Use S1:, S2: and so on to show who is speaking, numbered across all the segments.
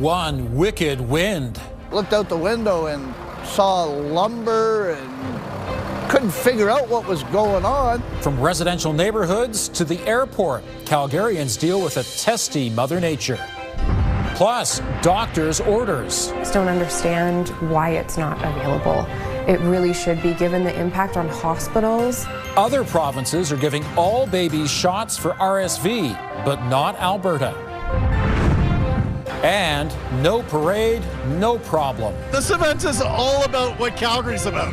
S1: one wicked wind.
S2: Looked out the window and saw lumber and couldn't figure out what was going on.
S1: From residential neighborhoods to the airport, Calgarians deal with a testy Mother Nature. Plus, doctors' orders.
S3: I just don't understand why it's not available. It really should be, given the impact on hospitals.
S1: Other provinces are giving all babies shots for RSV, but not Alberta. And no parade, no problem.
S4: This event is all about what Calgary's about.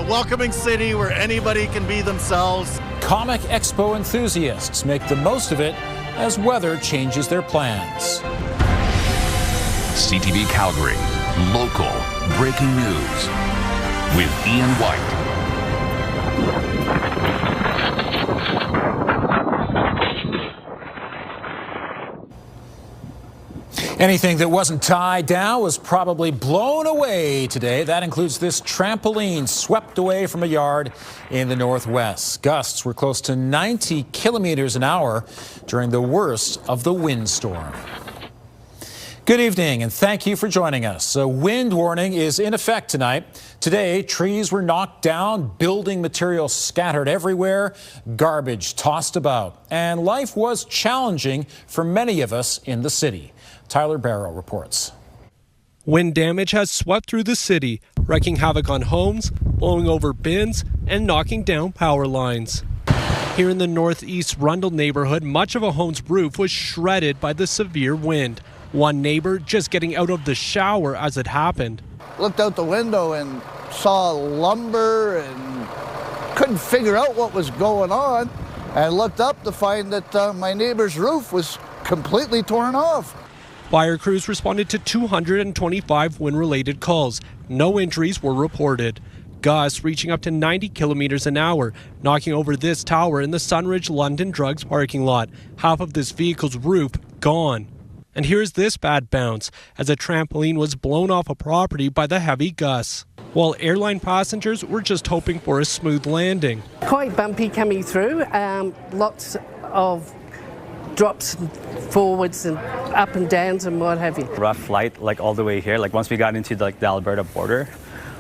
S4: Welcoming city where anybody can be themselves.
S1: Comic Expo enthusiasts make the most of it as weather changes their plans.
S5: CTV Calgary, local breaking news with Ian White.
S1: Anything that wasn't tied down was probably blown away today. That includes this trampoline swept away from a yard in the northwest. Gusts were close to 90 kilometers an hour during the worst of the windstorm. Good evening and thank you for joining us. A wind warning is in effect tonight. Today, trees were knocked down, building materials scattered everywhere, garbage tossed about, and life was challenging for many of us in the city. Tyler Barrow reports.
S6: Wind damage has swept through the city, wreaking havoc on homes, blowing over bins, and knocking down power lines. Here in the northeast Rundle neighborhood, much of a home's roof was shredded by the severe wind. One neighbor just getting out of the shower as it happened.
S2: Looked out the window and saw lumber and couldn't figure out what was going on. I looked up to find that my neighbor's roof was completely torn off.
S6: Fire crews responded to 225 wind-related calls. No injuries were reported. Gusts reaching up to 90 kilometers an hour, knocking over this tower in the Sunridge London Drugs parking lot. Half of this vehicle's roof gone. And here's this bad bounce, as a trampoline was blown off a property by the heavy gusts, while airline passengers were just hoping for a smooth landing.
S7: Quite bumpy coming through, lots of drops forwards and up and downs and what have you.
S8: Rough flight, like all the way here, like once we got into the Alberta border,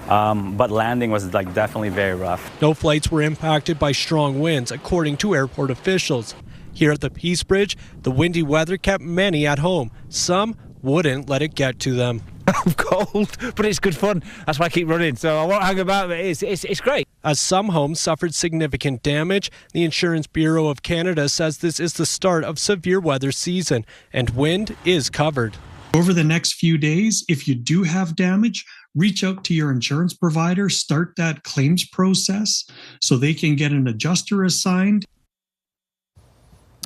S8: but landing was like definitely very rough.
S6: No flights were impacted by strong winds, according to airport officials. Here at the Peace Bridge, the windy weather kept many at home. Some wouldn't let it get to them.
S9: I'm cold, but it's good fun. That's why I keep running, so I won't hang about, but it's great.
S6: As some homes suffered significant damage, the Insurance Bureau of Canada says this is the start of severe weather season, and wind is covered.
S10: Over the next few days, if you do have damage, reach out to your insurance provider, start that claims process so they can get an adjuster assigned.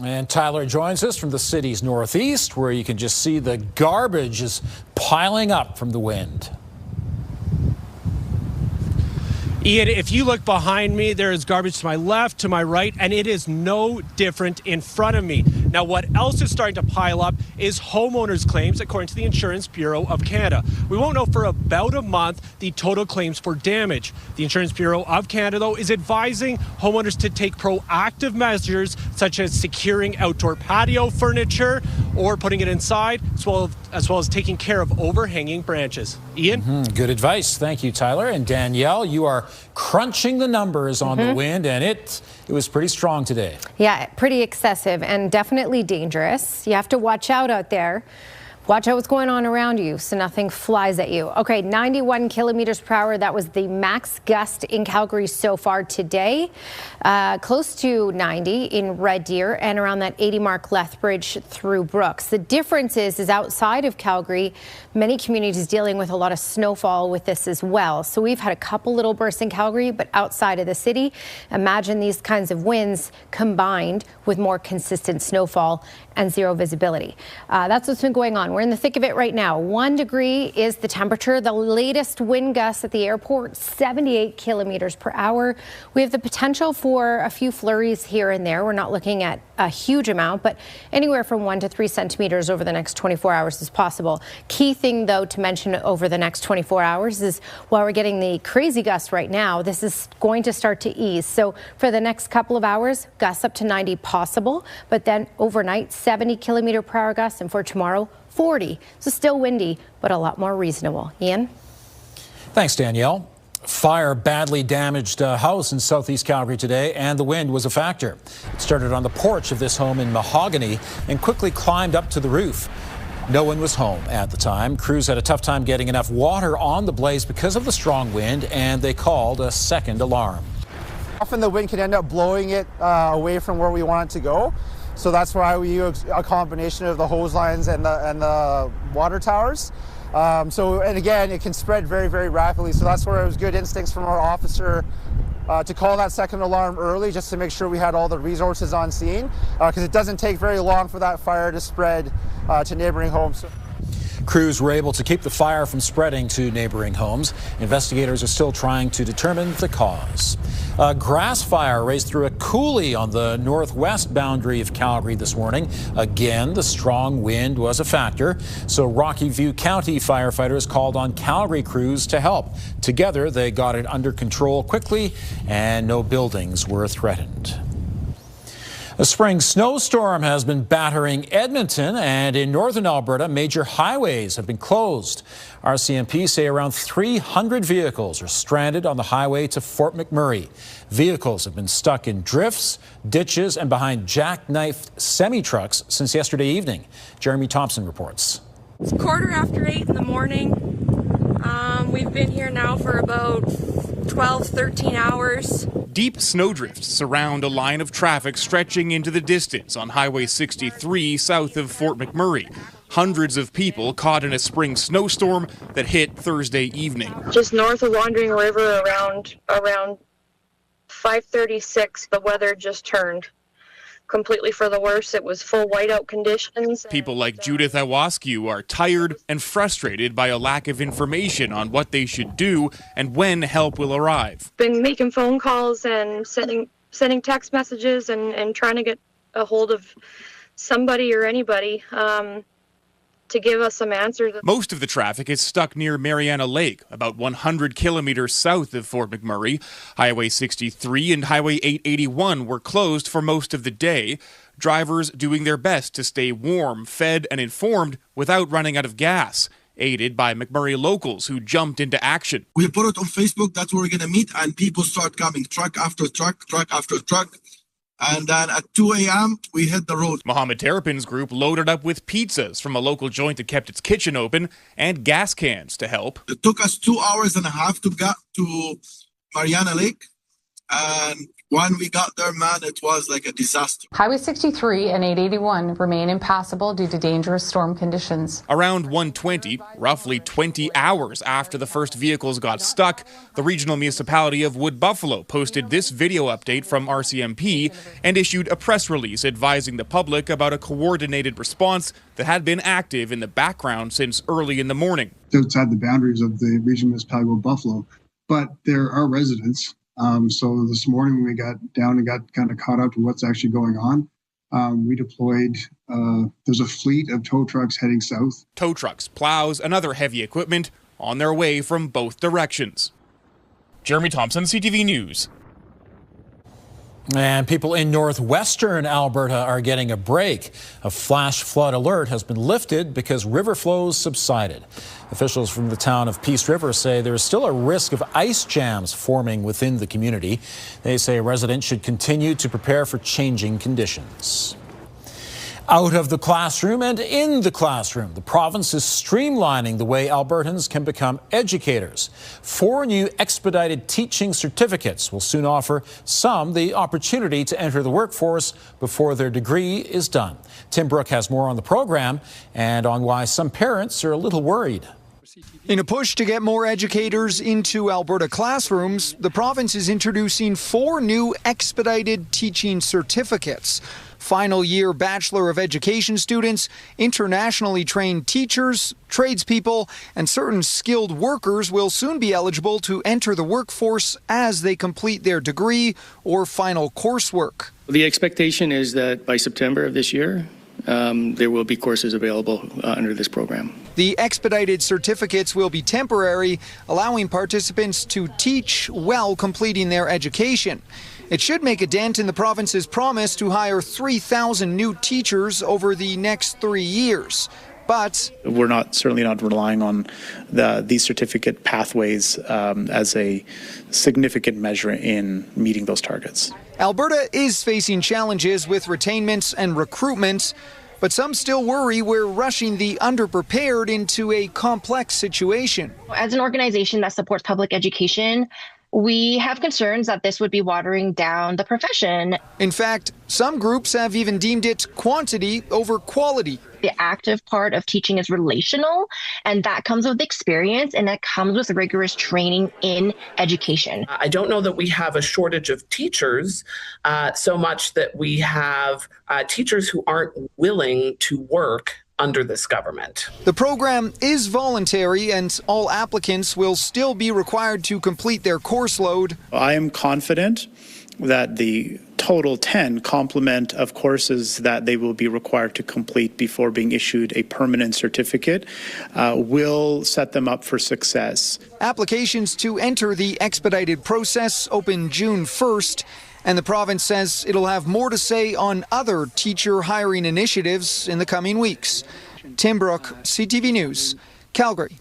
S1: And Tyler joins us from the city's northeast, where you can just see the garbage is piling up from the wind.
S6: Ian, if you look behind me, there is garbage to my left, to my right, and it is no different in front of me. Now, what else is starting to pile up is homeowners' claims, according to the Insurance Bureau of Canada. We won't know for about a month the total claims for damage. The Insurance Bureau of Canada, though, is advising homeowners to take proactive measures, such as securing outdoor patio furniture or putting it inside, as well as taking care of overhanging branches. Ian?
S1: Good advice. Thank you, Tyler. And Danielle, you are crunching the numbers on the wind, and it was pretty strong today.
S11: Yeah, pretty excessive and definitely dangerous. You have to watch out there. Watch out what's going on around you so nothing flies at you. Okay, 91 kilometers per hour. That was the max gust in Calgary so far today. Close to 90 in Red Deer and around that 80 mark Lethbridge through Brooks. The difference is outside of Calgary, many communities dealing with a lot of snowfall with this as well. So we've had a couple little bursts in Calgary, but outside of the city, imagine these kinds of winds combined with more consistent snowfall and zero visibility. That's what's been going on. We're in the thick of it right now. 1 degree is the temperature. The latest wind gusts at the airport, 78 kilometers per hour. We have the potential for a few flurries here and there. We're not looking at a huge amount, but anywhere from 1 to 3 centimeters over the next 24 hours is possible. Key thing, though, to mention over the next 24 hours is while we're getting the crazy gusts right now, this is going to start to ease. So for the next couple of hours, gusts up to 90 possible, but then overnight, 70 kilometer per hour gusts, and for tomorrow, 40. So still windy, but a lot more reasonable. Ian?
S1: Thanks, Danielle. Fire badly damaged a house in southeast Calgary today, and the wind was a factor. It started on the porch of this home in Mahogany and quickly climbed up to the roof. No one was home at the time. Crews had a tough time getting enough water on the blaze because of the strong wind, and they called a second alarm.
S12: Often the wind can end up blowing it away from where we want it to go. So that's why we use a combination of the hose lines and the water towers. And again, it can spread very, very rapidly. So that's where it was good instincts from our officer to call that second alarm early, just to make sure we had all the resources on scene, because it doesn't take very long for that fire to spread to neighboring homes.
S1: Crews were able to keep the fire from spreading to neighboring homes. Investigators are still trying to determine the cause. A grass fire raced through a coulee on the northwest boundary of Calgary this morning. Again, the strong wind was a factor, so Rocky View County firefighters called on Calgary crews to help. Together, they got it under control quickly, and no buildings were threatened. A spring snowstorm has been battering Edmonton, and in northern Alberta, major highways have been closed. RCMP say around 300 vehicles are stranded on the highway to Fort McMurray. Vehicles have been stuck in drifts, ditches, and behind jackknifed semi-trucks since yesterday evening. Jeremy Thompson reports.
S13: It's 8:15 in the morning. We've been here now for about 12, 13 hours.
S14: Deep snowdrifts surround a line of traffic stretching into the distance on Highway 63 south of Fort McMurray. Hundreds of people caught in a spring snowstorm that hit Thursday evening.
S13: Just north of Wandering River around 5:36, the weather just turned completely for the worse. It was full whiteout conditions.
S14: People like Judith Awascu are tired and frustrated by a lack of information on what they should do and when help will arrive.
S13: Been making phone calls and sending text messages and trying to get a hold of somebody or anybody to give us some answers.
S14: Most of the traffic is stuck near Mariana Lake, about 100 kilometers south of Fort McMurray. Highway 63 and Highway 881 were closed for most of the day. Drivers doing their best to stay warm, fed, and informed without running out of gas. Aided by McMurray locals who jumped into action.
S15: We put it on Facebook, that's where we're going to meet, and people start coming, truck after truck, truck after truck. And then at 2 a.m., we hit the road.
S14: Mohammed Terrapin's group loaded up with pizzas from a local joint that kept its kitchen open and gas cans to help.
S15: It took us 2 hours and a half to get to Mariana Lake. And when we got there, man, it was like a disaster.
S16: Highway 63 and 881 remain impassable due to dangerous storm conditions.
S14: Around 1:20, roughly 20 hours after the first vehicles got stuck, the regional municipality of Wood Buffalo posted this video update from RCMP and issued a press release advising the public about a coordinated response that had been active in the background since early in the morning.
S17: Outside the boundaries of the regional municipality of Wood Buffalo, but there are residents. So this morning we got down and got kind of caught up to what's actually going on. We deployed, there's a fleet of tow trucks heading south.
S14: Tow trucks, plows, and other heavy equipment on their way from both directions. Jeremy Thompson, CTV News.
S1: And people in northwestern Alberta are getting a break. A flash flood alert has been lifted because river flows subsided. Officials from the town of Peace River say there is still a risk of ice jams forming within the community. They say residents should continue to prepare for changing conditions. Out of the classroom and in the classroom, the province is streamlining the way Albertans can become educators. 4 new expedited teaching certificates will soon offer some the opportunity to enter the workforce before their degree is done. Tim Brooke has more on the program and on why some parents are a little worried.
S18: In a push to get more educators into Alberta classrooms, the province is introducing 4 new expedited teaching certificates. Final year Bachelor of Education students, internationally trained teachers, tradespeople, and certain skilled workers will soon be eligible to enter the workforce as they complete their degree or final coursework.
S19: The expectation is that by September of this year, there will be courses available under this program.
S18: The expedited certificates will be temporary, allowing participants to teach while completing their education. It should make a dent in the province's promise to hire 3,000 new teachers over the next 3 years. But
S19: we're certainly not relying on these certificate pathways as a significant measure in meeting those targets.
S18: Alberta is facing challenges with retainment and recruitment, but some still worry we're rushing the underprepared into a complex situation.
S20: As an organization that supports public education, we have concerns that this would be watering down the profession.
S18: In fact, some groups have even deemed it quantity over quality.
S20: The active part of teaching is relational, and that comes with experience, and that comes with rigorous training in education.
S21: I don't know that we have a shortage of teachers so much that we have teachers who aren't willing to work under this government.
S18: The program is voluntary, and all applicants will still be required to complete their course load.
S19: I am confident that the total 10 complement of courses that they will be required to complete before being issued a permanent certificate will set them up for success.
S18: Applications to enter the expedited process open June 1st, and the province says it'll have more to say on other teacher hiring initiatives in the coming weeks. Tim Brooke, CTV News, Calgary.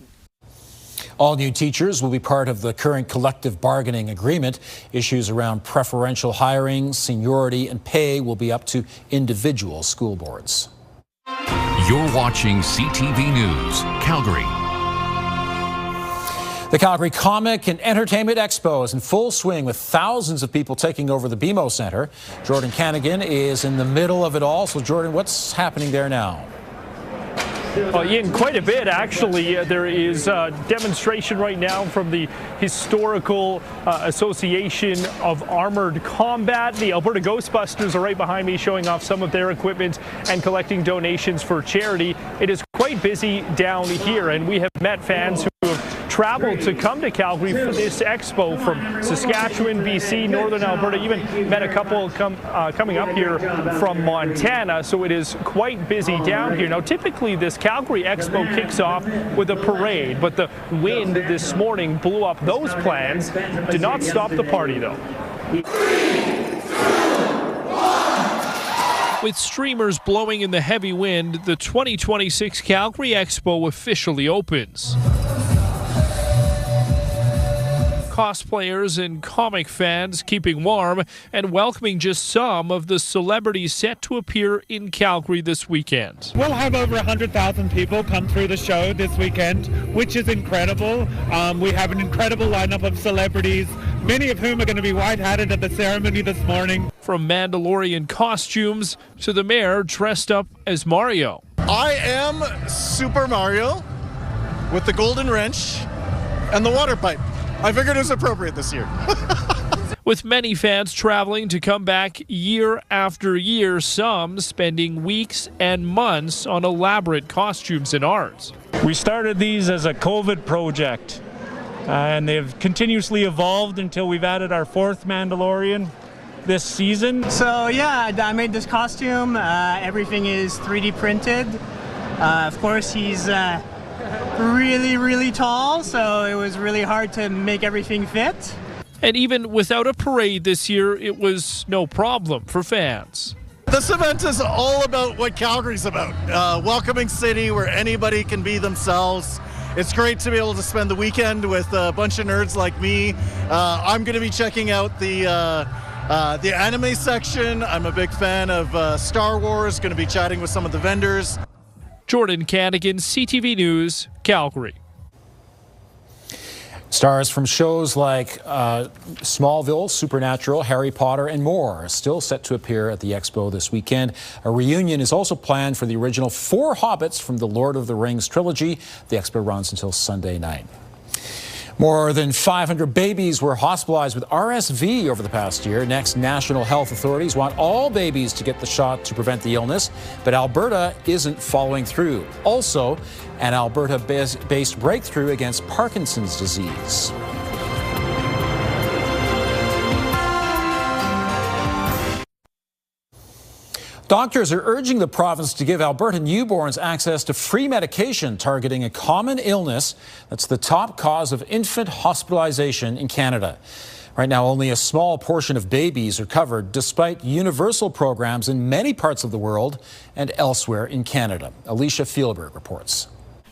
S1: All new teachers will be part of the current collective bargaining agreement. Issues around preferential hiring, seniority, and pay will be up to individual school boards.
S5: You're watching CTV News, Calgary.
S1: The Calgary Comic and Entertainment Expo is in full swing with thousands of people taking over the BMO Centre. Jordan Canigan is in the middle of it all. So, Jordan, what's happening there now?
S22: Ian, quite a bit, actually. There is a demonstration right now from the Historical Association of Armored Combat. The Alberta Ghostbusters are right behind me, showing off some of their equipment and collecting donations for charity. It is quite busy down here, and we have met fans who have traveled to come to Calgary for this expo from Saskatchewan, BC, Northern Alberta, even met a couple coming up here from Montana, so it is quite busy down here. Now, typically this Calgary Expo kicks off with a parade, but the wind this morning blew up those plans. Did not stop the party, though. With streamers blowing in the heavy wind, the 2026 Calgary Expo officially opens. Cosplayers and comic fans keeping warm and welcoming just some of the celebrities set to appear in Calgary this weekend.
S23: We'll have over 100,000 people come through the show this weekend, which is incredible. We have an incredible lineup of celebrities, many of whom are going to be white-hatted at the ceremony this morning.
S22: From Mandalorian costumes to the mayor dressed up as Mario.
S4: I am Super Mario with the golden wrench and the water pipe. I figured it was appropriate this year.
S22: With many fans traveling to come back year after year, some spending weeks and months on elaborate costumes and art.
S24: We started these as a COVID project, and they've continuously evolved until we've added our 4th Mandalorian this season.
S25: So yeah, I made this costume. Everything is 3D printed. Of course, he's really tall, so it was really hard to make everything fit.
S22: And even without a parade this year, it was no problem for fans.
S4: This event is all about what Calgary's about. Welcoming city where anybody can be themselves. It's great to be able to spend the weekend with a bunch of nerds like me. I'm going to be checking out the anime section. I'm a big fan of Star Wars, going to be chatting with some of the vendors.
S22: Jordan Canigan, CTV News, Calgary.
S1: Stars from shows like Smallville, Supernatural, Harry Potter, and more are still set to appear at the Expo this weekend. A reunion is also planned for the original 4 hobbits from the Lord of the Rings trilogy. The Expo runs until Sunday night. More than 500 babies were hospitalized with RSV over the past year. Next, national health authorities want all babies to get the shot to prevent the illness, but Alberta isn't following through. Also, an Alberta-based breakthrough against Parkinson's disease. Doctors are urging the province to give Alberta newborns access to free medication targeting a common illness that's the top cause of infant hospitalization in Canada. Right now, only a small portion of babies are covered, despite universal programs in many parts of the world and elsewhere in Canada. Alicia Fielberg reports.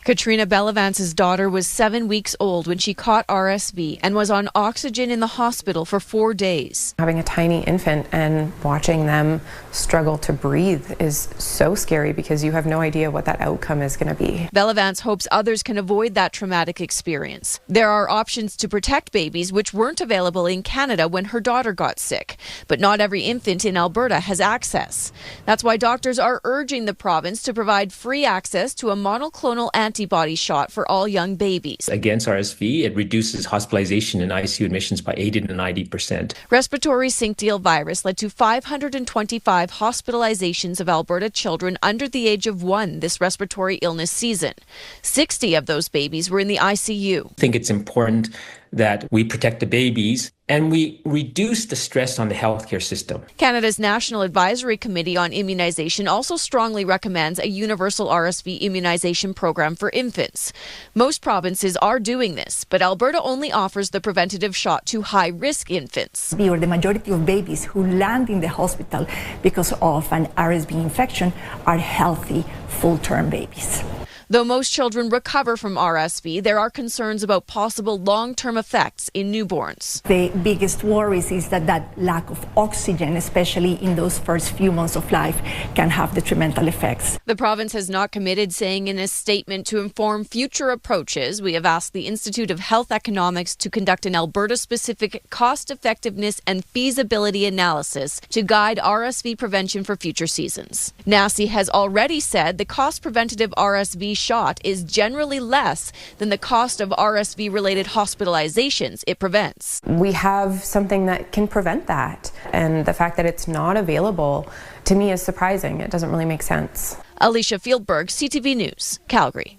S2: Katrina Bellevance's daughter was 7 weeks old when she caught RSV and was on oxygen in the hospital for 4 days.
S3: Having a tiny infant and watching them struggle to breathe is so scary because you have no idea what that outcome is going to be.
S2: Bellevance hopes others can avoid that traumatic experience. There are options to protect babies which weren't available in Canada when her daughter got sick, but not every infant in Alberta has access. That's why doctors are urging the province to provide free access to a monoclonal antibody shot for all young babies.
S7: Against RSV, it reduces hospitalization and ICU admissions by 80 to 90%.
S2: Respiratory syncytial virus led to 525 hospitalizations of Alberta children under the age of 1 this respiratory illness season. 60 of those babies were in the ICU.
S7: I think it's important that we protect the babies and we reduce the stress on the healthcare system.
S2: Canada's National Advisory Committee on Immunization also strongly recommends a universal RSV immunization program for infants. Most provinces are doing this, but Alberta only offers the preventative shot to high-risk infants.
S8: The majority of babies who land in the hospital because of an RSV infection are healthy, full-term babies.
S2: Though most children recover from RSV, there are concerns about possible long-term effects in newborns.
S8: The biggest worries is that lack of oxygen, especially in those first few months of life, can have detrimental effects.
S2: The province has not committed, saying in a statement to inform future approaches. We have asked the Institute of Health Economics to conduct an Alberta-specific cost-effectiveness and feasibility analysis to guide RSV prevention for future seasons. NACI has already said the cost-preventative RSV shot is generally less than the cost of RSV-related hospitalizations it prevents.
S3: We have something that can prevent that, and the fact that it's not available to me is surprising. It doesn't really make sense.
S2: Alicia Fieldberg, CTV News, Calgary.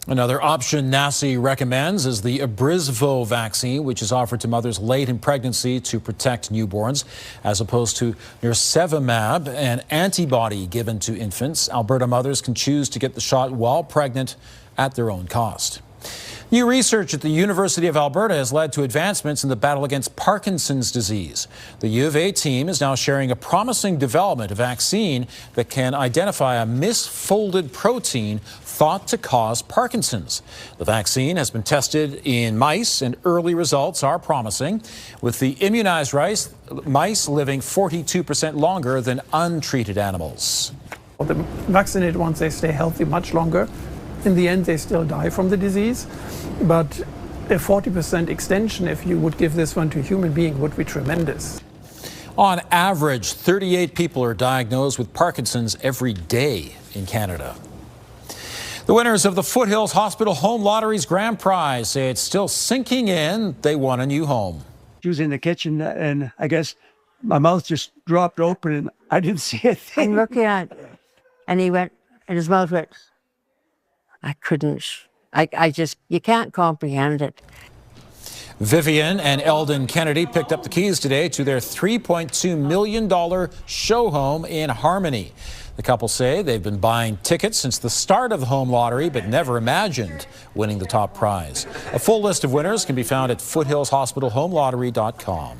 S1: Another option NACI recommends is the Abrysvo vaccine, which is offered to mothers late in pregnancy to protect newborns, as opposed to nirsevimab, an antibody given to infants. Alberta mothers can choose to get the shot while pregnant at their own cost. New research at the University of Alberta has led to advancements in the battle against Parkinson's disease. The U of A team is now sharing a promising development, a vaccine that can identify a misfolded protein thought to cause Parkinson's. The vaccine has been tested in mice, and early results are promising, with the immunized mice living 42% longer than untreated animals.
S9: The vaccinated ones, they stay healthy much longer. In the end, they still die from the disease, but a 40% extension, if you would give this one to a human being, would be tremendous.
S1: On average, 38 people are diagnosed with Parkinson's every day in Canada. The winners of the Foothills Hospital Home Lottery's Grand Prize say it's still sinking in. They won a new home.
S26: She was in the kitchen, and I guess my mouth just dropped open, and I didn't see a thing.
S27: I'm looking at it, and he went, and his mouth went. I couldn't. You can't comprehend it.
S1: Vivian and Eldon Kennedy picked up the keys today to their $3.2 million show home in Harmony. The couple say they've been buying tickets since the start of the home lottery, but never imagined winning the top prize. A full list of winners can be found at foothillshospitalhomelottery.com.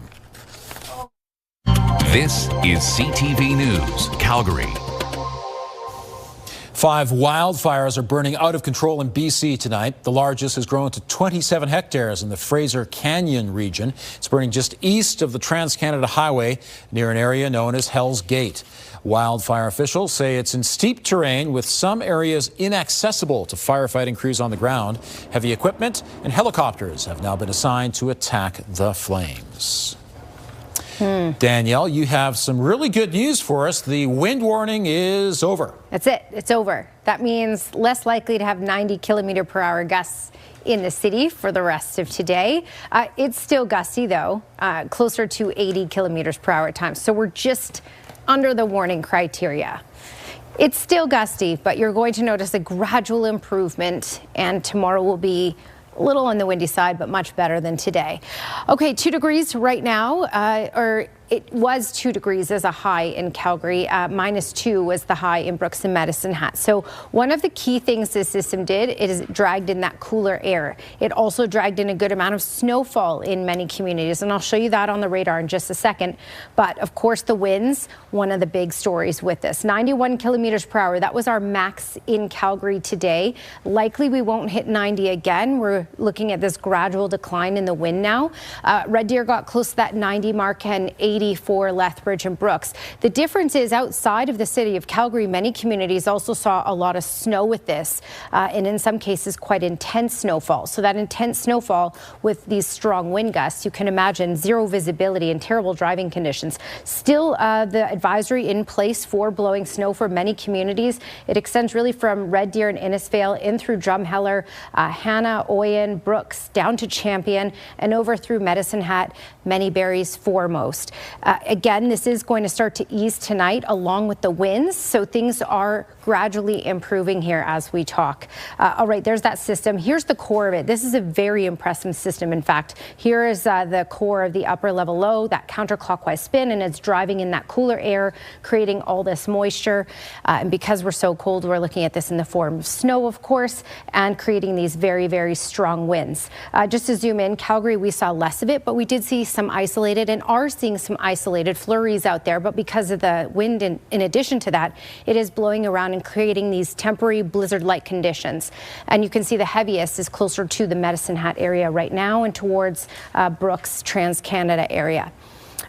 S5: This is CTV News, Calgary.
S1: 5 wildfires are burning out of control in BC tonight. The largest has grown to 27 hectares in the Fraser Canyon region. It's burning just east of the Trans-Canada Highway near an area known as Hell's Gate. Wildfire officials say it's in steep terrain with some areas inaccessible to firefighting crews on the ground. Heavy equipment and helicopters have now been assigned to attack the flames. Danielle, you have some really good news for us. The wind warning is over.
S11: That's it. It's over. That means less likely to have 90-kilometer-per-hour gusts in the city for the rest of today. It's still gusty, though, closer to 80 kilometers per hour at times. So we're just under the warning criteria. It's still gusty, but you're going to notice a gradual improvement, and tomorrow will be a little on the windy side, but much better than today. Okay, 2 degrees right now, or it was 2 degrees as a high in Calgary. -2 was the high in Brooks and Medicine Hat. So one of the key things this system did is it dragged in that cooler air. It also dragged in a good amount of snowfall in many communities, and I'll show you that on the radar in just a second. But of course, the winds, one of the big stories with this. 91 kilometers per hour. That was our max in Calgary today. Likely we won't hit 90 again. We're looking at this gradual decline in the wind now. Red Deer got close to that 90 mark and 80 for Lethbridge and Brooks. The difference is outside of the city of Calgary, many communities also saw a lot of snow with this, and in some cases quite intense snowfall. So that intense snowfall with these strong wind gusts, you can imagine zero visibility and terrible driving conditions. Still, the advisory in place for blowing snow for many communities. It extends really from Red Deer and Innisfail in through Drumheller, Hanna, Oyen, Brooks, down to Champion, and over through Medicine Hat, Many Berries foremost. Again, this is going to start to ease tonight along with the winds, so things are gradually improving here as we talk. All right, there's that system. Here's the core of it. This is a very impressive system. In fact, here is the core of the upper level low, that counterclockwise spin, and it's driving in that cooler air, creating all this moisture. And because we're so cold, we're looking at this in the form of snow, of course, and creating these very, very strong winds. Just to zoom in, Calgary, we saw less of it, but we did see some isolated and are seeing some isolated flurries out there. But because of the wind, in addition to that, it is blowing around and creating these temporary blizzard-like conditions. And you can see the heaviest is closer to the Medicine Hat area right now and towards Brooks, Trans-Canada area.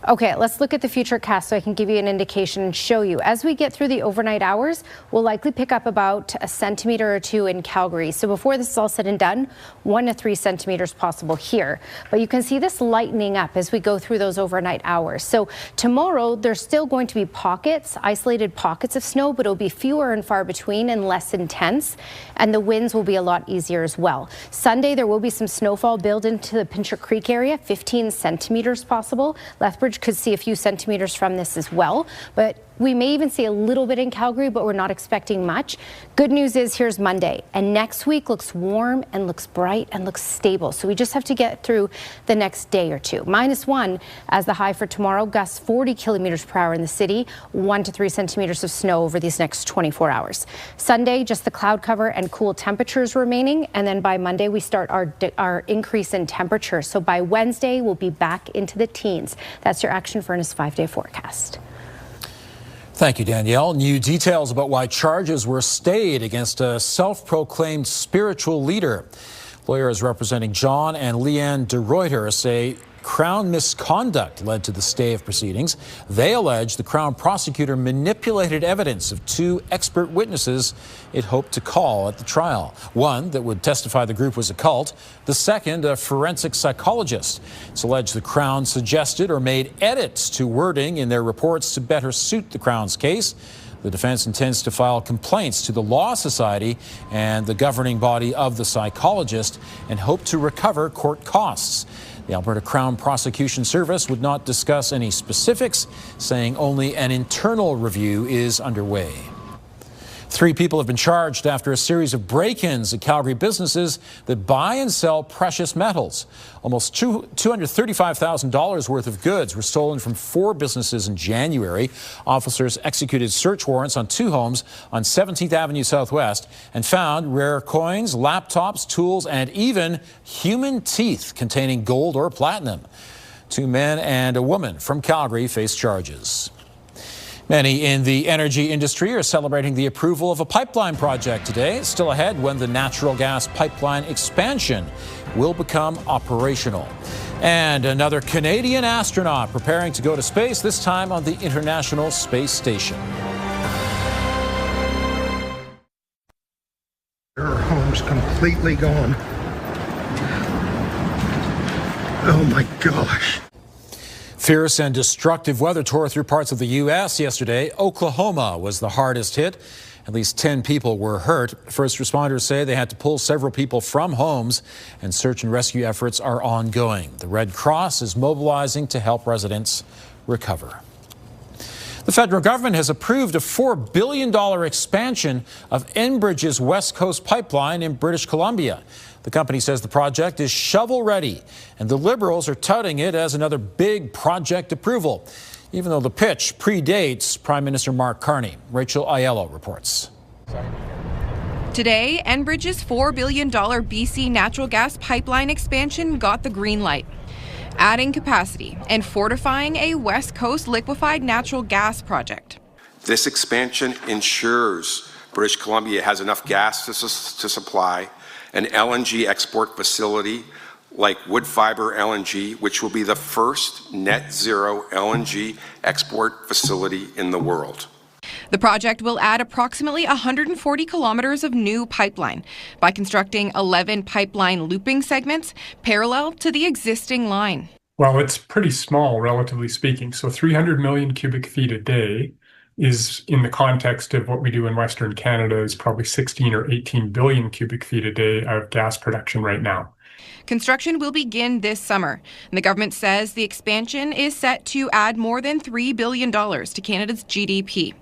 S11: Okay, let's look at the futurecast so I can give you an indication and show you. As we get through the overnight hours, we'll likely pick up about a centimeter or two in Calgary. So before this is all said and done, 1 to 3 centimeters possible here. But you can see this lightening up as we go through those overnight hours. So tomorrow, there's still going to be pockets, isolated pockets of snow, but it'll be fewer and far between and less intense. And the winds will be a lot easier as well. Sunday, there will be some snowfall built into the Pincher Creek area, 15 centimeters possible. Lethbridge could see a few centimeters from this as well, but we may even see a little bit in Calgary, but we're not expecting much. Good news is here's Monday, and next week looks warm and looks bright and looks stable. So we just have to get through the next day or two. -1 as the high for tomorrow, gusts 40 kilometers per hour in the city, 1 to 3 centimeters of snow over these next 24 hours. Sunday, just the cloud cover and cool temperatures remaining, and then by Monday we start our increase in temperature. So by Wednesday, we'll be back into the teens. That's your Action Furnace 5-day forecast.
S1: Thank you, Danielle. New details about why charges were stayed against a self-proclaimed spiritual leader. Lawyers representing John and Leanne de Ruyter say Crown misconduct led to the stay of proceedings. They allege the Crown prosecutor manipulated evidence of 2 expert witnesses it hoped to call at the trial. One that would testify the group was a cult. The second, a forensic psychologist. It's alleged the Crown suggested or made edits to wording in their reports to better suit the Crown's case. The defense intends to file complaints to the Law Society and the governing body of the psychologist and hope to recover court costs. The Alberta Crown Prosecution Service would not discuss any specifics, saying only an internal review is underway. 3 people have been charged after a series of break-ins at Calgary businesses that buy and sell precious metals. Almost $235,000 worth of goods were stolen from 4 businesses in January. Officers executed search warrants on 2 homes on 17th Avenue Southwest and found rare coins, laptops, tools, and even human teeth containing gold or platinum. 2 men and a woman from Calgary face charges. Many in the energy industry are celebrating the approval of a pipeline project today. It's still ahead when the natural gas pipeline expansion will become operational. And another Canadian astronaut preparing to go to space, this time on the International Space Station.
S6: Her home's completely gone. Oh my gosh.
S1: Fierce and destructive weather tore through parts of the U.S. yesterday. Oklahoma was the hardest hit. At least 10 people were hurt. First responders say they had to pull several people from homes, and search and rescue efforts are ongoing. The Red Cross is mobilizing to help residents recover. The federal government has approved a $4 billion expansion of Enbridge's West Coast pipeline in British Columbia. The company says the project is shovel-ready, and the Liberals are touting it as another big project approval. even though the pitch predates Prime Minister Mark Carney. Rachel Aiello reports.
S10: Today, Enbridge's $4 billion BC natural gas pipeline expansion got the green light, adding capacity and fortifying a West Coast liquefied natural gas project.
S12: This expansion ensures British Columbia has enough gas to supply an LNG export facility like Woodfibre LNG, which will be the first net zero LNG export facility in the world.
S10: The project will add approximately 140 kilometers of new pipeline by constructing 11 pipeline looping segments parallel to the existing line.
S13: Well, it's pretty small, relatively speaking. So 300 million cubic feet a day is, in the context of what we do in Western Canada, is probably 16 or 18 billion cubic feet a day of gas production right now.
S10: Construction will begin this summer. And the government says the expansion is set to add more than $3 billion to Canada's GDP,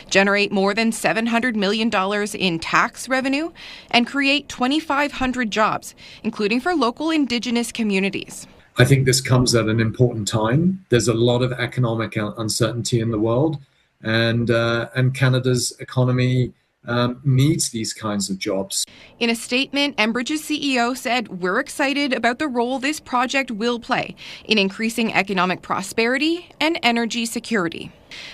S10: generate more than $700 million in tax revenue, and create 2,500 jobs, including for local Indigenous communities.
S14: I think this comes at an important time. There's a lot of economic uncertainty in the world, and Canada's economy needs these kinds of jobs.
S10: In a statement, Enbridge's CEO said, "We're excited about the role this project will play in increasing economic prosperity and energy security."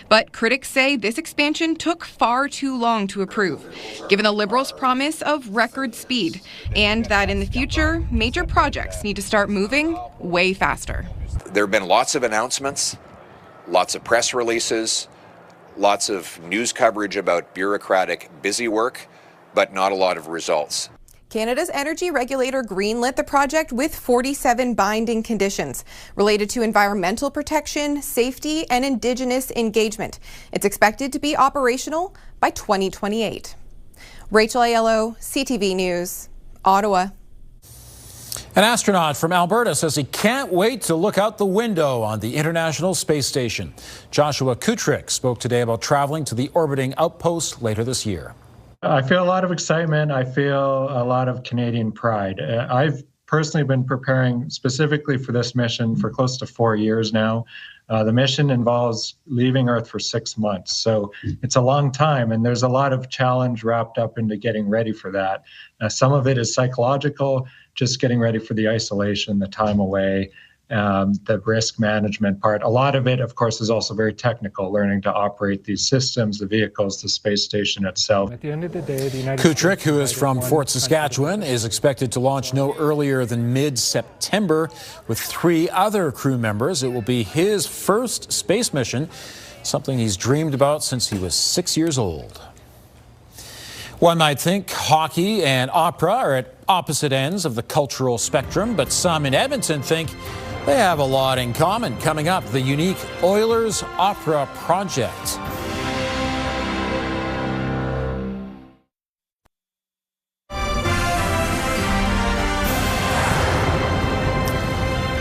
S10: But critics say this expansion took far too long to approve, given the Liberals' promise of record speed, and that in the future, major projects need to start moving way faster.
S15: There have been lots of announcements, lots of press releases, lots of news coverage about bureaucratic busy work, but not a lot of results.
S10: Canada's energy regulator greenlit the project with 47 binding conditions related to environmental protection, safety, and Indigenous engagement. It's expected to be operational by 2028. Rachel Aiello, CTV News, Ottawa.
S1: An astronaut from Alberta says he can't wait to look out the window on the International Space Station. Joshua Kutrick spoke today about traveling to the orbiting outpost later this year.
S16: I feel a lot of excitement. I feel a lot of Canadian pride. I've personally been preparing specifically for this mission for close to 4 years now. The mission involves leaving Earth for 6 months. So it's a long time, and there's a lot of challenge wrapped up into getting ready for that. Some of it is psychological, just getting ready for the isolation, the time away, the risk management part. A lot of it, of course, is also very technical, learning to operate these systems, the vehicles, the space station itself.
S15: At the end of the day, the United
S1: Kutrick, who is from Fort Saskatchewan, is expected to launch no earlier than mid-September with 3 other crew members. It will be his first space mission, something he's dreamed about since he was 6 years old. One might think hockey and opera are at opposite ends of the cultural spectrum, but some in Edmonton think they have a lot in common. Coming up, the unique Oilers Opera Project.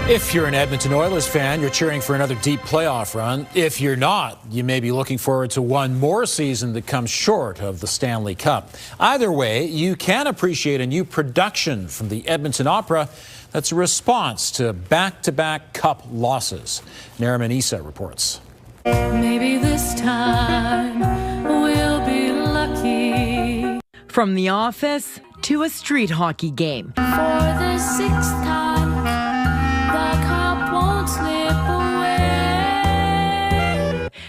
S1: If you're an Edmonton Oilers fan, you're cheering for another deep playoff run. If you're not, you may be looking forward to one more season that comes short of the Stanley Cup. Either way, you can appreciate a new production from the Edmonton Opera that's a response to back-to-back Cup losses. Nariman Issa reports.
S17: Maybe this time we'll be lucky.
S28: From the office to a street hockey game.
S17: For the 6th time.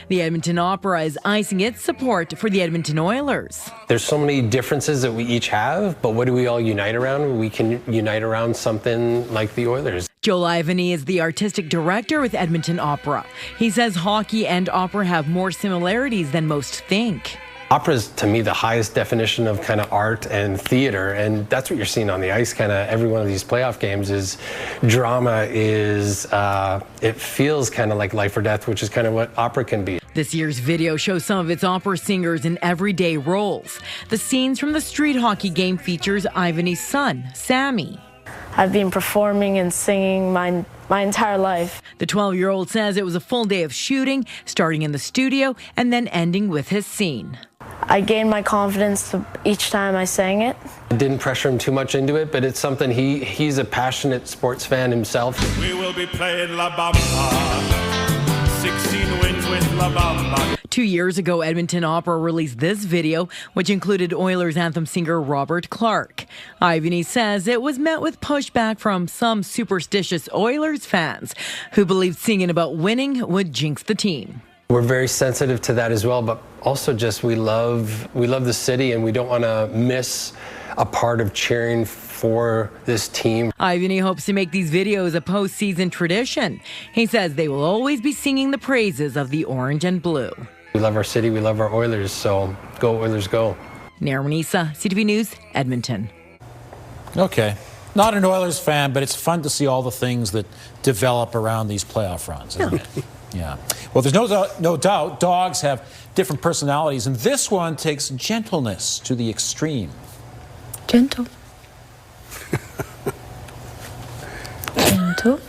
S28: The Edmonton Opera is icing its support for the Edmonton Oilers.
S29: There's so many differences that we each have, but what do we all unite around? We can unite around something like the Oilers.
S28: Joel Ivany is the artistic director with Edmonton Opera. He says hockey and opera have more similarities than most think.
S29: Opera is, to me, the highest definition of kind of art and theater, and that's what you're seeing on the ice. Kind of every one of these playoff games is drama, it feels kind of like life or death, which is kind of what opera can be.
S28: This year's video shows some of its opera singers in everyday roles. The scenes from the street hockey game features Ivany's son, Sammy.
S30: I've been performing and singing my entire life.
S28: The 12-year-old says it was a full day of shooting, starting in the studio and then ending with his scene.
S30: I gained my confidence each time I sang it.
S29: I didn't pressure him too much into it, but it's something he's a passionate sports fan himself.
S31: We will be playing La Bamba, 16 wins
S4: with La Bamba.
S28: 2 years ago, Edmonton Opera released this video, which included Oilers anthem singer Robert Clark. Ivany says it was met with pushback from some superstitious Oilers fans who believed singing about winning would jinx the team.
S29: We're very sensitive to that as well, but also just we love the city and we don't want to miss a part of cheering for this team.
S28: Ivany hopes to make these videos a postseason tradition. He says they will always be singing the praises of the orange and blue.
S29: We love our city, we love our Oilers, so go Oilers, go.
S28: Narwanisa, CTV News, Edmonton.
S1: Okay. Not an Oilers fan, but it's fun to see all the things that develop around these playoff runs, isn't it? Yeah. Well, there's no doubt dogs have different personalities, and this one takes gentleness to the extreme.
S30: Gentle. Gentle.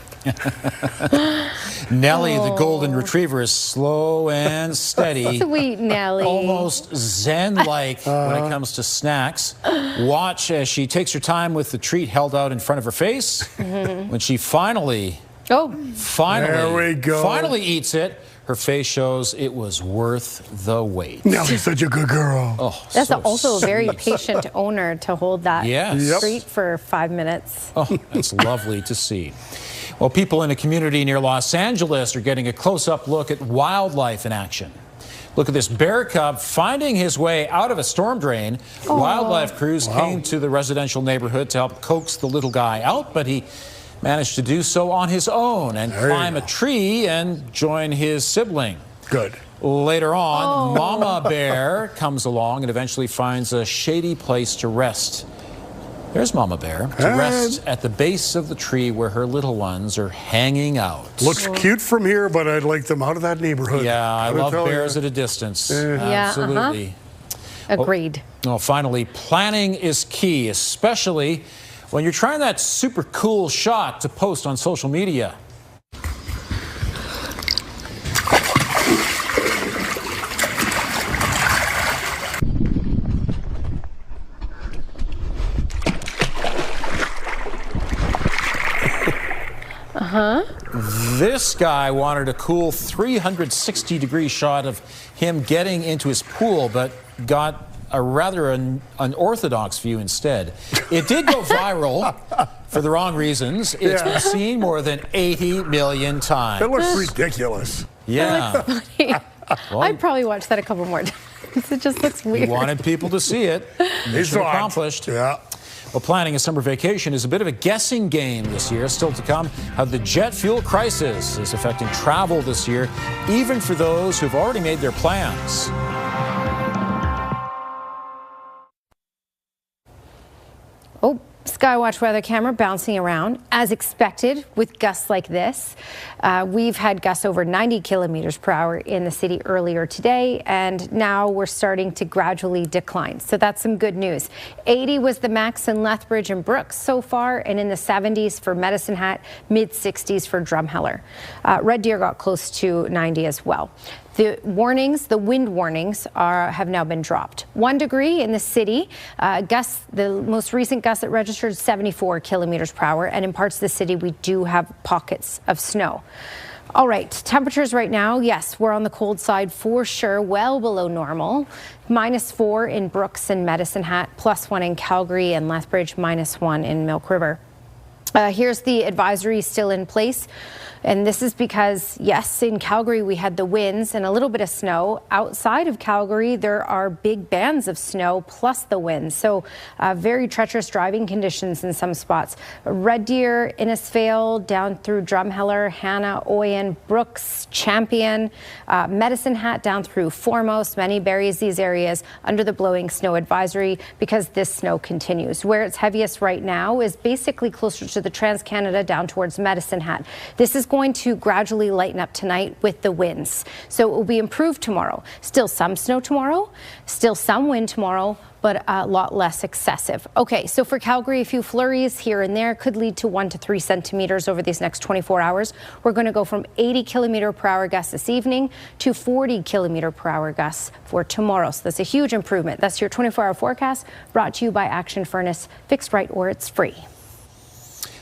S1: Nellie, the golden retriever, is slow and steady.
S11: Sweet Nellie.
S1: Almost zen-like when it comes to snacks. Watch as she takes her time with the treat held out in front of her face. When she finally
S7: there we go.
S1: Finally eats it, her face shows it was worth the wait.
S7: Nellie's such a good girl.
S1: Oh,
S11: That's
S1: so
S11: also a very
S1: sweet.
S11: patient owner to hold that
S1: Yes.
S11: treat for 5 minutes.
S1: Oh, that's lovely to see. Well, people in a community near Los Angeles are getting a close-up look at wildlife in action. Look at this bear cub finding his way out of a storm drain. Wildlife crews came to the residential neighborhood to help coax the little guy out, but he managed to do so on his own and climb a tree and join his sibling.
S7: Good.
S1: Later on, Mama Bear comes along and eventually finds a shady place to rest. There's Mama Bear to rest at the base of the tree where her little ones are hanging out.
S7: Looks cute from here, but I'd like them out of that neighborhood.
S1: Yeah, I love bears at a distance. Absolutely.
S11: Agreed.
S1: Well, finally, planning is key, especially when you're trying that super cool shot to post on social media. This guy wanted a cool 360-degree shot of him getting into his pool, but got a rather unorthodox view instead. It did go viral for the wrong reasons. It's been seen more than 80 million times.
S7: It looks ridiculous.
S1: Yeah.
S11: Well, I'd probably watch that a couple more times. It just looks weird.
S1: He wanted people to see it. Mission accomplished.
S7: Yeah.
S1: Well, planning a summer vacation is a bit of a guessing game this year. Still to come, how the jet fuel crisis is affecting travel this year, even for those who've already made their plans.
S11: Oh, Skywatch weather camera bouncing around as expected with gusts like this. We've had gusts over 90 kilometers per hour in the city earlier today, and now we're starting to gradually decline. So that's some good news. 80 was the max in Lethbridge and Brooks so far, and in the 70s for Medicine Hat, mid 60s for Drumheller. Red Deer got close to 90 as well. The warnings, the wind warnings, have now been dropped. 1 degree in the city. Gusts, the most recent gust that registered 74 kilometers per hour, and in parts of the city we do have pockets of snow. All right, temperatures right now, yes, we're on the cold side for sure, well below normal. -4 in Brooks and Medicine Hat, +1 in Calgary and Lethbridge, -1 in Milk River. Here's the advisory still in place. And this is because, yes, in Calgary we had the winds and a little bit of snow. Outside of Calgary, there are big bands of snow plus the winds. So very treacherous driving conditions in some spots. Red Deer, Innisfail, down through Drumheller, Hanna, Oyen, Brooks, Champion, Medicine Hat down through Foremost, many berries, these areas under the blowing snow advisory because this snow continues. Where it's heaviest right now is basically closer to the Trans-Canada down towards Medicine Hat. This is going to gradually lighten up tonight with the winds. So it will be improved tomorrow. Still some snow tomorrow, still some wind tomorrow, but a lot less excessive. Okay, so for Calgary, a few flurries here and there could lead to 1 to 3 centimeters over these next 24 hours. We're going to go from 80 kilometer per hour gusts this evening to 40 kilometer per hour gusts for tomorrow. So that's a huge improvement. That's your 24-hour forecast brought to you by Action Furnace. Fixed right or it's free.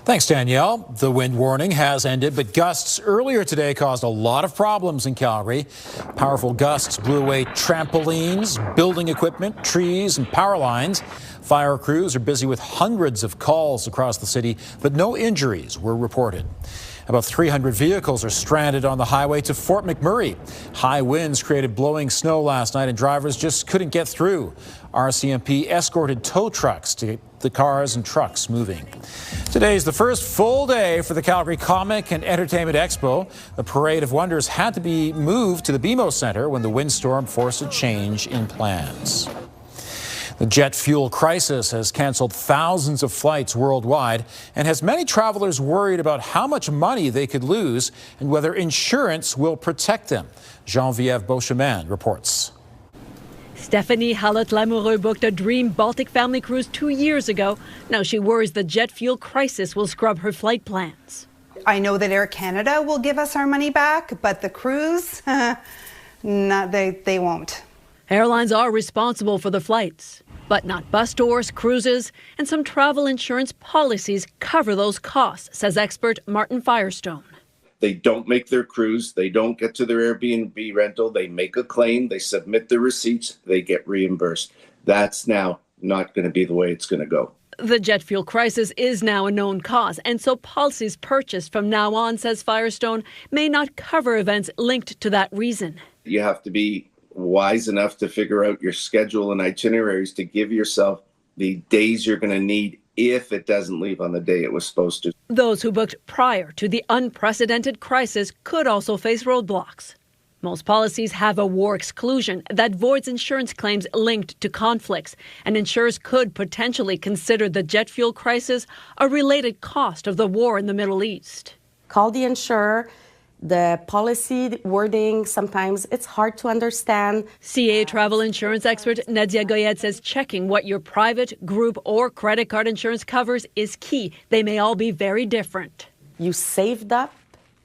S1: Thanks, Danielle. The wind warning has ended, but gusts earlier today caused a lot of problems in Calgary. Powerful gusts blew away trampolines, building equipment, trees, and power lines. Fire crews are busy with hundreds of calls across the city, but no injuries were reported. About 300 vehicles are stranded on the highway to Fort McMurray. High winds created blowing snow last night, and drivers just couldn't get through. RCMP escorted tow trucks to get the cars and trucks moving. Today is the first full day for the Calgary Comic and Entertainment Expo. The Parade of Wonders had to be moved to the BMO Centre when the windstorm forced a change in plans. The jet fuel crisis has canceled thousands of flights worldwide and has many travelers worried about how much money they could lose and whether insurance will protect them. Geneviève Beauchemin reports.
S4: Stephanie Hallett-Lamoureux booked a dream Baltic family cruise 2 years ago. Now she worries the jet fuel crisis will scrub her flight plans.
S8: I know that Air Canada will give us our money back, but the cruise, no, they won't.
S4: Airlines are responsible for the flights, but not bus tours, cruises, and some travel insurance policies cover those costs, says expert Martin Firestone.
S18: They don't make their cruise, they don't get to their Airbnb rental, they make a claim, they submit the receipts, they get reimbursed. That's now not going to be the way it's going to go.
S4: The jet fuel crisis is now a known cause, and so policies purchased from now on, says Firestone, may not cover events linked to that reason.
S18: You have to be wise enough to figure out your schedule and itineraries to give yourself the days you're going to need if it doesn't leave on the day it was supposed to.
S4: Those who booked prior to the unprecedented crisis could also face roadblocks. Most policies have a war exclusion that voids insurance claims linked to conflicts, and insurers could potentially consider the jet fuel crisis a related cost of the war in the Middle East.
S19: Call the insurer. The policy wording, sometimes it's hard to understand.
S4: CA travel insurance expert Nadia Goyette says checking what your private, group, or credit card insurance covers is key. They may all be very different.
S19: You saved up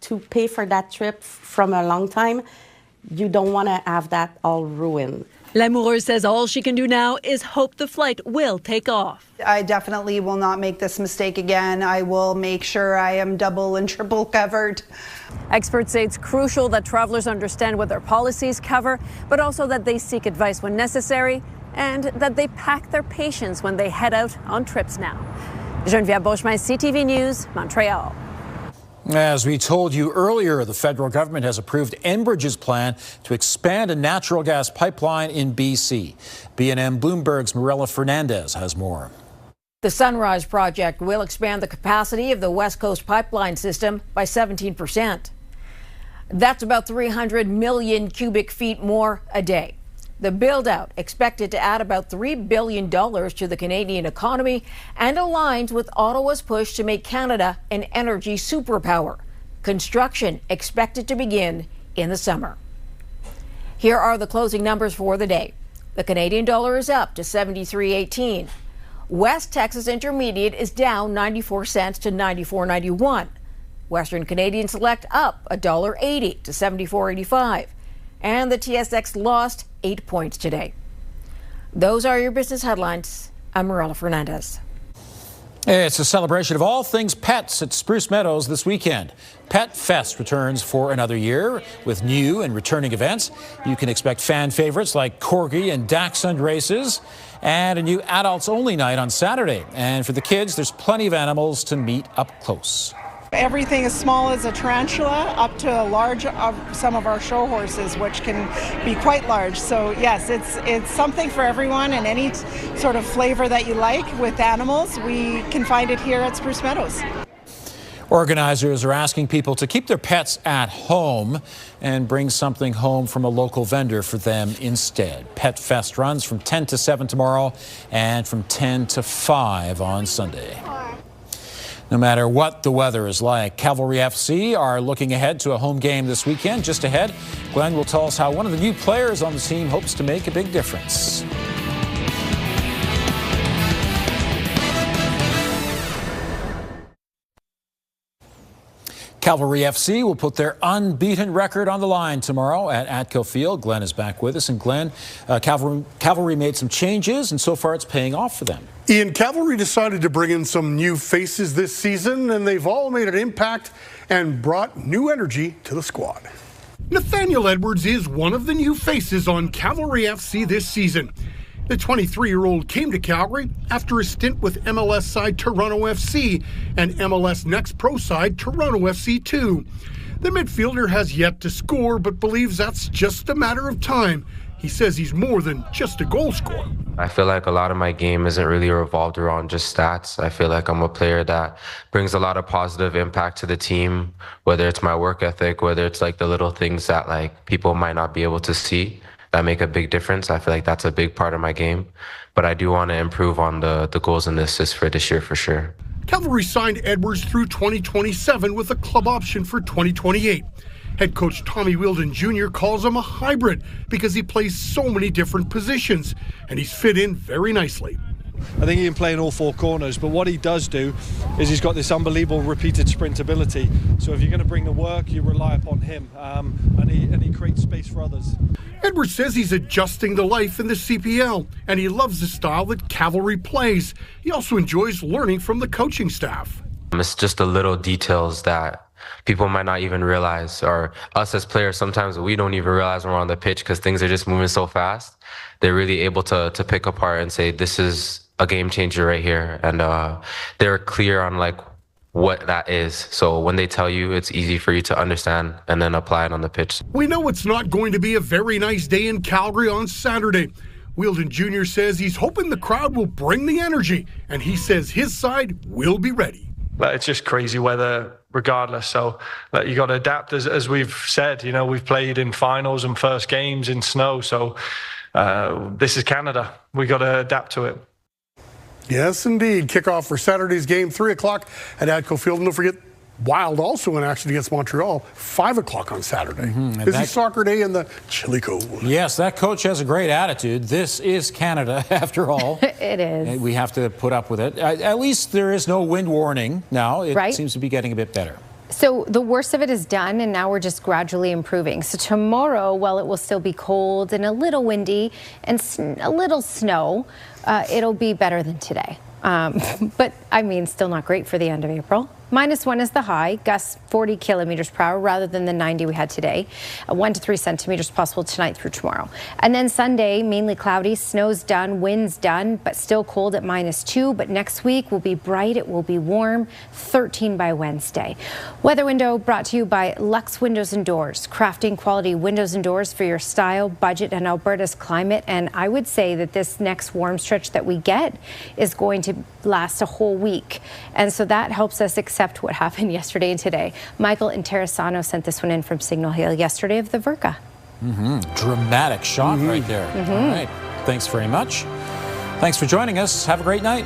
S19: to pay for that trip from a long time. You don't want to have that all ruined.
S4: Lamoureux says all she can do now is hope the flight will take off.
S8: I definitely will not make this mistake again. I will make sure I am double and triple covered.
S4: Experts say it's crucial that travelers understand what their policies cover, but also that they seek advice when necessary and that they pack their patience when they head out on trips now. Geneviève Beauchemin, CTV News, Montreal.
S1: As we told you earlier, the federal government has approved Enbridge's plan to expand a natural gas pipeline in BC. BNM Bloomberg's Mirella Fernandez has more.
S20: The Sunrise project will expand the capacity of the West Coast pipeline system by 17%. That's about 300 million cubic feet more a day. The build-out expected to add about $3 billion to the Canadian economy and aligns with Ottawa's push to make Canada an energy superpower. Construction expected to begin in the summer. Here are the closing numbers for the day. The Canadian dollar is up to 73.18. West Texas Intermediate is down 94 cents to 94.91. Western Canadian Select up $1.80 to 74.85. And the TSX lost 8 points today. Those are your business headlines. I'm Mirella Fernandez.
S1: It's a celebration of all things pets at Spruce Meadows this weekend. Pet Fest returns for another year with new and returning events. You can expect fan favorites like Corgi and Dachshund races and a new adults-only night on Saturday. And for the kids, there's plenty of animals to meet up close.
S21: Everything as small as a tarantula up to a large of some of our show horses, which can be quite large. So yes, it's something for everyone, and any sort of flavor that you like with animals, we can find it here at Spruce Meadows.
S1: Organizers are asking people to keep their pets at home and bring something home from a local vendor for them instead. Pet Fest runs from 10 to 7 tomorrow and from 10 to 5 on Sunday. No matter what the weather is like, Cavalry FC are looking ahead to a home game this weekend. Just ahead, Glenn will tell us how one of the new players on the team hopes to make a big difference. Cavalry FC will put their unbeaten record on the line tomorrow at Atco Field. Glenn is back with us. And Glenn, Cavalry made some changes, and so far it's paying off for them.
S7: Ian, Cavalry decided to bring in some new faces this season, and they've all made an impact and brought new energy to the squad. Nathaniel Edwards is one of the new faces on Cavalry FC this season. The 23-year-old came to Calgary after a stint with MLS side Toronto FC and MLS Next Pro side Toronto FC 2. The midfielder has yet to score, but believes that's just a matter of time. He says he's more than just a goal scorer.
S2: I feel like a lot of my game isn't really revolved around just stats. I feel like I'm a player that brings a lot of positive impact to the team, whether it's my work ethic, whether it's like the little things that like people might not be able to see that make a big difference. I feel like that's a big part of my game, but I do want to improve on the goals and the assists for this year for sure.
S7: Cavalry signed Edwards through 2027 with a club option for 2028. Head coach Tommy Wheeldon Jr. calls him a hybrid because he plays so many different positions, and he's fit in very nicely.
S3: I think he can play in all four corners, but what he does do is he's got this unbelievable repeated sprint ability. So if you're going to bring the work, you rely upon him, and he creates space for others.
S7: Edwards says he's adjusting to life in the CPL, and he loves the style that Cavalry plays. He also enjoys learning from the coaching staff.
S2: It's just the little details that people might not even realize, or us as players, sometimes we don't even realize when we're on the pitch because things are just moving so fast. They're really able to pick apart and say, this is a game changer right here. And they're clear on like what that is. So when they tell you, it's easy for you to understand and then apply it on the pitch.
S7: We know it's not going to be a very nice day in Calgary on Saturday. Wheeldon Jr. says he's hoping the crowd will bring the energy, and he says his side will be ready.
S3: It's just crazy weather regardless, so you got to adapt. As we've said, you know, we've played in finals and first games in snow, so this is Canada. We got to adapt to it.
S7: Yes, indeed. Kickoff for Saturday's game, 3 o'clock at Adco Field. And don't forget, Wild also in action against Montreal, 5 o'clock on Saturday. Busy soccer day in the chilly cold.
S1: Yes, that coach has a great attitude. This is Canada, after all.
S11: It is.
S1: We have to put up with it. At least there is no wind warning now. It seems to be getting a bit better.
S11: So the worst of it is done, and now we're just gradually improving. So tomorrow, while it will still be cold and a little windy and a little snow, it'll be better than today. But, I mean, still not great for the end of April. -1 is the high, gusts 40 kilometers per hour rather than the 90 we had today. 1 to 3 centimeters possible tonight through tomorrow. And then Sunday, mainly cloudy, snow's done, wind's done, but still cold at -2. But next week will be bright, it will be warm, 13 by Wednesday. Weather window brought to you by Lux Windows and Doors, crafting quality windows and doors for your style, budget, and Alberta's climate. And I would say that this next warm stretch that we get is going to last a whole week. And so that helps us accept what happened yesterday and today. Michael Interessano sent this one in from Signal Hill yesterday of the Verka.
S1: Dramatic shot right there. All right. Thanks very much. Thanks for joining us. Have a great night.